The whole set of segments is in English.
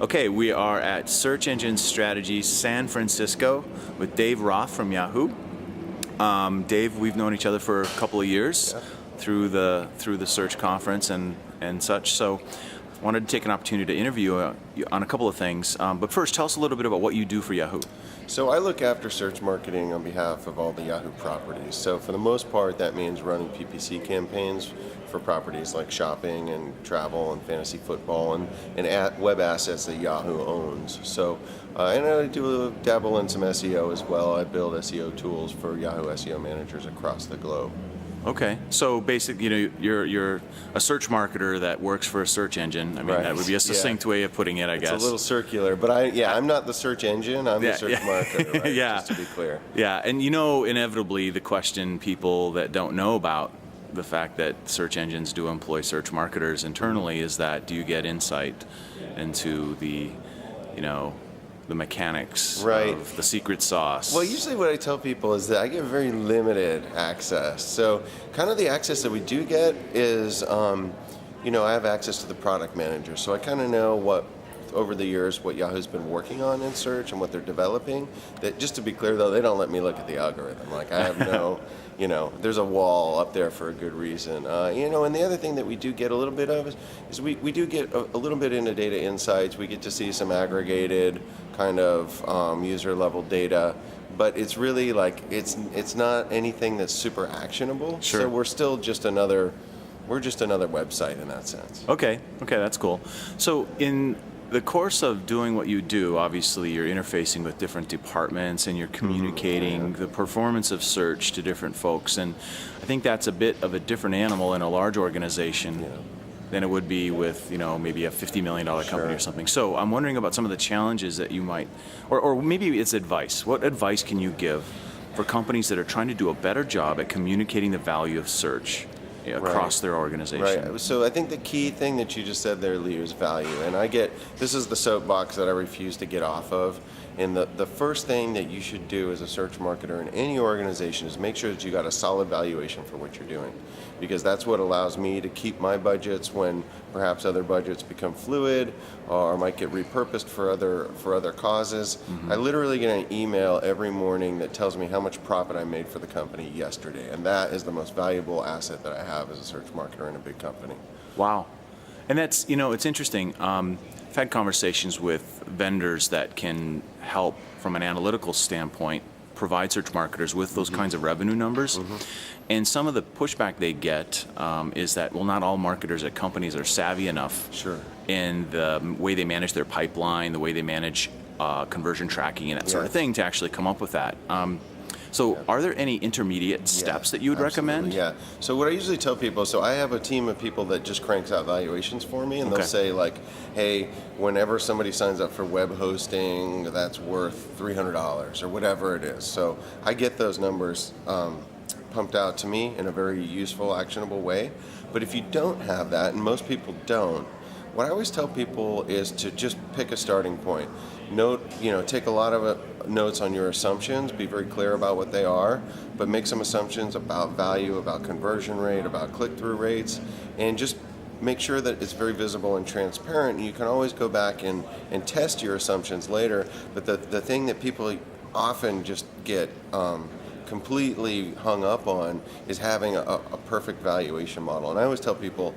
Okay, we are at Search Engine Strategy San Francisco with Dave Roth from Yahoo. Dave, we've known each other for a couple of years through the search conference and such. So, wanted to take an opportunity to interview you on a couple of things. But first, tell us a little bit about what you do for Yahoo. So I look after search marketing on behalf of all the Yahoo properties. So for the most part, that means running PPC campaigns for properties like shopping and travel and fantasy football and web assets that Yahoo owns. So, and I do dabble in some SEO as well. I build SEO tools for Yahoo SEO managers across the globe. Okay, so basically, you're a search marketer that works for a search engine. I mean, that would be a succinct way of putting it, I guess. It's a little circular, but I'm not the search engine. I'm the search marketer, right? Yeah. Just to be clear. Yeah, and inevitably the question people that don't know about the fact that search engines do employ search marketers internally is that do you get insight into the mechanics of the secret sauce? Well, usually what I tell people is that I get very limited access. So kind of the access that we do get is, I have access to the product manager. So I kind of know over the years what Yahoo's been working on in search and what they're developing. That, just to be clear though, they don't let me look at the algorithm. Like I have no, there's a wall up there for a good reason. And the other thing that we do get a little bit of is we do get a little bit into data insights. We get to see some aggregated kind of user level data, but it's really like it's not anything that's super actionable. Sure. So we're still just another website in that sense. Okay, that's cool. So in the course of doing what you do, obviously you're interfacing with different departments and you're communicating the performance of search to different folks, and I think that's a bit of a different animal in a large organization than it would be with maybe a $50 million company or something. So I'm wondering about some of the challenges that you might, or maybe it's advice. What advice can you give for companies that are trying to do a better job at communicating the value of search across their organization? Right. So I think the key thing that you just said there, Lee, is value. And this is the soapbox that I refuse to get off of. And the first thing that you should do as a search marketer in any organization is make sure that you got a solid valuation for what you're doing. Because that's what allows me to keep my budgets when perhaps other budgets become fluid or might get repurposed for other causes. I literally get an email every morning that tells me how much profit I made for the company yesterday. And that is the most valuable asset that I have as a search marketer in a big company. Wow. And that's, it's interesting. I've had conversations with vendors that can help from an analytical standpoint provide search marketers with those kinds of revenue numbers. And some of the pushback they get is that, well, not all marketers at companies are savvy enough in the way they manage their pipeline, the way they manage conversion tracking and that sort of thing to actually come up with that. So are there any intermediate steps that you would recommend? Yeah. So what I usually tell people, so I have a team of people that just cranks out valuations for me, and they'll say like, hey, whenever somebody signs up for web hosting, that's worth $300 or whatever it is. So I get those numbers pumped out to me in a very useful, actionable way. But if you don't have that, and most people don't, what I always tell people is to just pick a starting point. Take a lot of notes on your assumptions, be very clear about what they are, but make some assumptions about value, about conversion rate, about click-through rates, and just make sure that it's very visible and transparent. You can always go back and test your assumptions later, but the thing that people often just get completely hung up on is having a perfect valuation model. And I always tell people,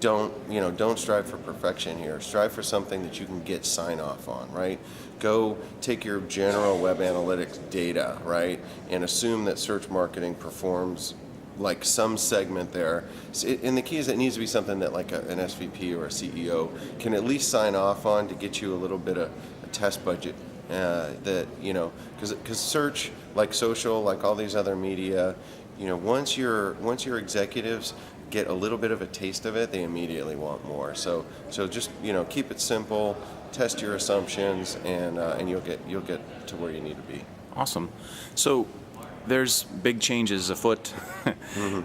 don't strive for perfection here. Strive for something that you can get sign off on, right? Go take your general web analytics data, right, and assume that search marketing performs like some segment there. And the key is it needs to be something that like an SVP or a CEO can at least sign off on to get you a little bit of a test budget. Because search, like social, like all these other media, once your executives get a little bit of a taste of it, they immediately want more. So just keep it simple, test your assumptions, and you'll get to where you need to be. Awesome. So there's big changes afoot,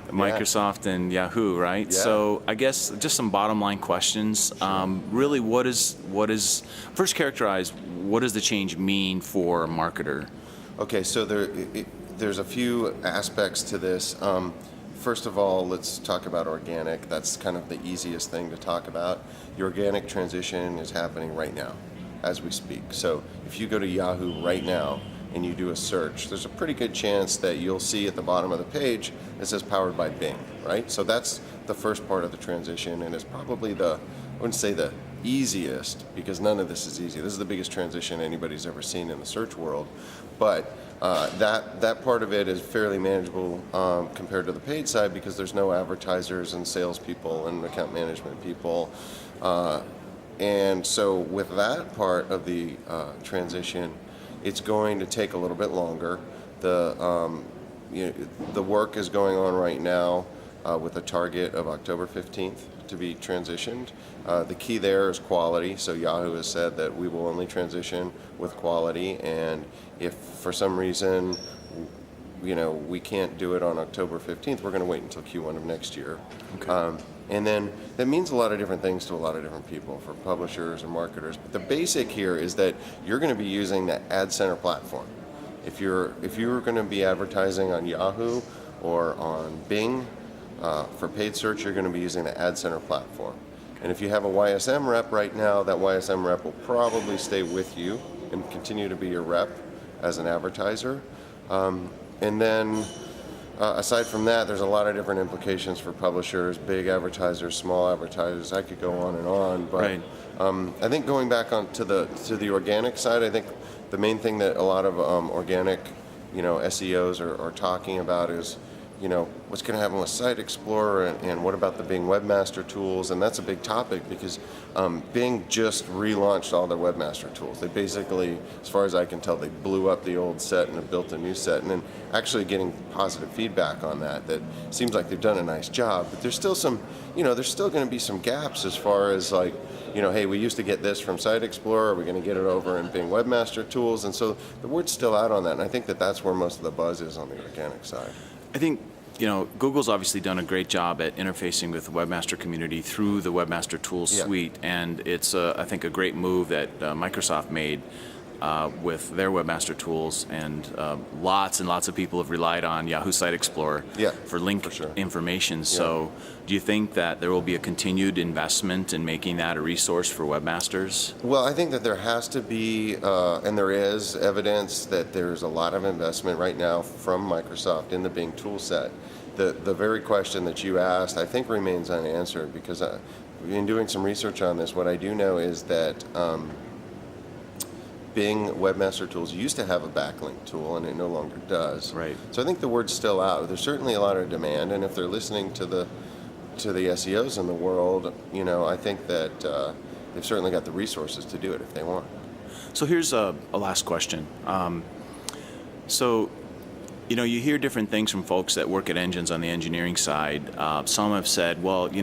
Microsoft and Yahoo, right? Yeah. So I guess just some bottom line questions. Really, what is first characterize what does the change mean for a marketer? Okay, so there's a few aspects to this. First of all, let's talk about organic. That's kind of the easiest thing to talk about. The organic transition is happening right now. as we speak. So if you go to Yahoo right now and you do a search, there's a pretty good chance that you'll see at the bottom of the page it says powered by Bing, right? So that's the first part of the transition, and it's probably I wouldn't say the easiest, because none of this is easy. This is the biggest transition anybody's ever seen in the search world, but that part of it is fairly manageable compared to the paid side, because there's no advertisers and salespeople and account management people. And so with that part of the transition, it's going to take a little bit longer. The work is going on right now with a target of October 15th to be transitioned. The key there is quality. So Yahoo has said that we will only transition with quality, and if for some reason we can't do it on October 15th, we're going to wait until Q1 of next year. Okay. And then that means a lot of different things to a lot of different people, for publishers or marketers. But the basic here is that you're going to be using the Ad Center platform. If you're going to be advertising on Yahoo or on Bing for paid search, you're going to be using the Ad Center platform. And if you have a YSM rep right now, that YSM rep will probably stay with you and continue to be your rep as an advertiser. And then aside from that, there's a lot of different implications for publishers, big advertisers, small advertisers. I could go on and on, but right. I think going back to the organic side, I think the main thing that a lot of organic, SEOs are talking about is, what's going to happen with Site Explorer, and what about the Bing Webmaster tools? And that's a big topic, because Bing just relaunched all their Webmaster tools. They basically, as far as I can tell, they blew up the old set and have built a new set, and then actually getting positive feedback on that seems like they've done a nice job. But there's still there's still going to be some gaps as far as hey, we used to get this from Site Explorer, are we going to get it over in Bing Webmaster tools? And so the word's still out on that, and I think that's where most of the buzz is on the organic side. I think Google's obviously done a great job at interfacing with the webmaster community through the Webmaster Tools suite, and it's I think a great move that Microsoft made with their Webmaster Tools, and lots and lots of people have relied on Yahoo Site Explorer for link information. So do you think that there will be a continued investment in making that a resource for webmasters? Well, I think that there has to be, and there is evidence that there's a lot of investment right now from Microsoft in the Bing toolset. The very question that you asked, I think, remains unanswered, because in doing some research on this, what I do know is that Bing Webmaster Tools used to have a backlink tool, and it no longer does. Right. So I think the word's still out. There's certainly a lot of demand, and if they're listening to the SEOs in the world, I think that they've certainly got the resources to do it if they want. So here's a last question. You hear different things from folks that work at engines on the engineering side. Some have said, well, we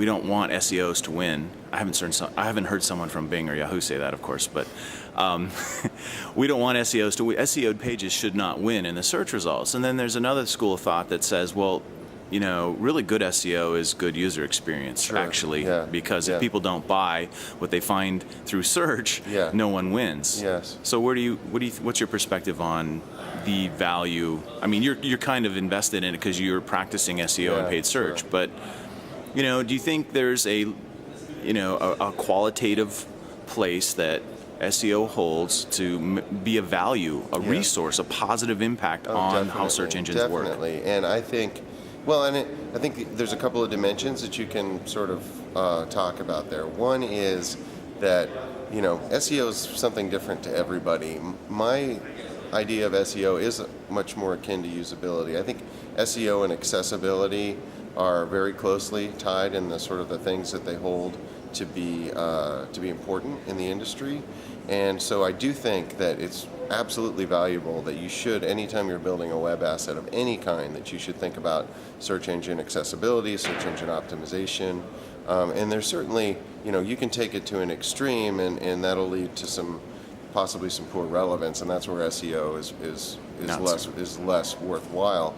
don't want SEOs to win. I haven't heard someone from Bing or Yahoo say that, of course, but we don't want SEOs to win. SEO'd pages should not win in the search results. And then there's another school of thought that says, well, really good SEO is good user experience, actually, because if people don't buy what they find through search, no one wins. Yes. So what's your perspective on the value? I mean, you're kind of invested in it because you're practicing SEO and paid search, but do you think there's a qualitative place that SEO holds to be a value, a resource, a positive impact on how search engines work? Definitely, and I think. Well, and I think there's a couple of dimensions that you can sort of talk about there. One is that, SEO is something different to everybody. My idea of SEO is much more akin to usability. I think SEO and accessibility are very closely tied in the sort of the things that they hold to be important in the industry. And so I do think that it's absolutely valuable that you should, anytime you're building a web asset of any kind, that you should think about search engine accessibility, search engine optimization. And there's certainly, you can take it to an extreme, and that'll lead to possibly some poor relevance, and that's where SEO is less worthwhile.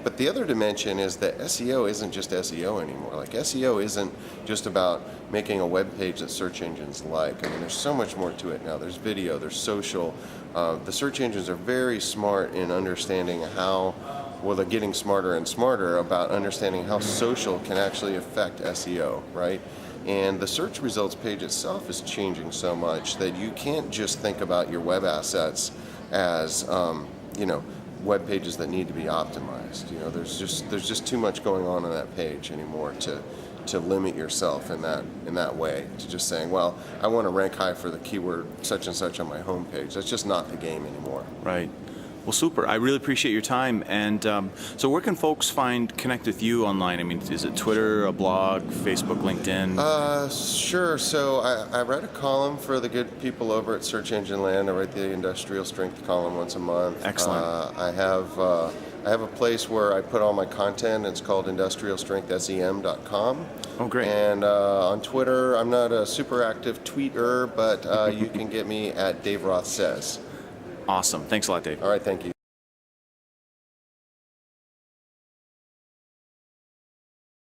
But the other dimension is that SEO isn't just SEO anymore. Like, SEO isn't just about making a web page that search engines like. I mean, there's so much more to it now. There's video, there's social. The search engines are very smart in understanding how well, they're getting smarter and smarter about understanding how social can actually affect SEO, right? And the search results page itself is changing so much that you can't just think about your web assets as, web pages that need to be optimized. There's just too much going on that page anymore to limit yourself in that way, to just saying, well, I want to rank high for the keyword such and such on my homepage. That's just not the game anymore. Right. Well, super. I really appreciate your time. And so where can folks connect with you online? I mean, is it Twitter, a blog, Facebook, LinkedIn? Sure. So I write a column for the good people over at Search Engine Land. I write the industrial strength column once a month. Excellent. I have a place where I put all my content. It's called industrialstrengthsem.com. Oh, great. And on Twitter, I'm not a super active tweeter, but you can get me at Dave Roth Says. Awesome. Thanks a lot, Dave. All right, thank you.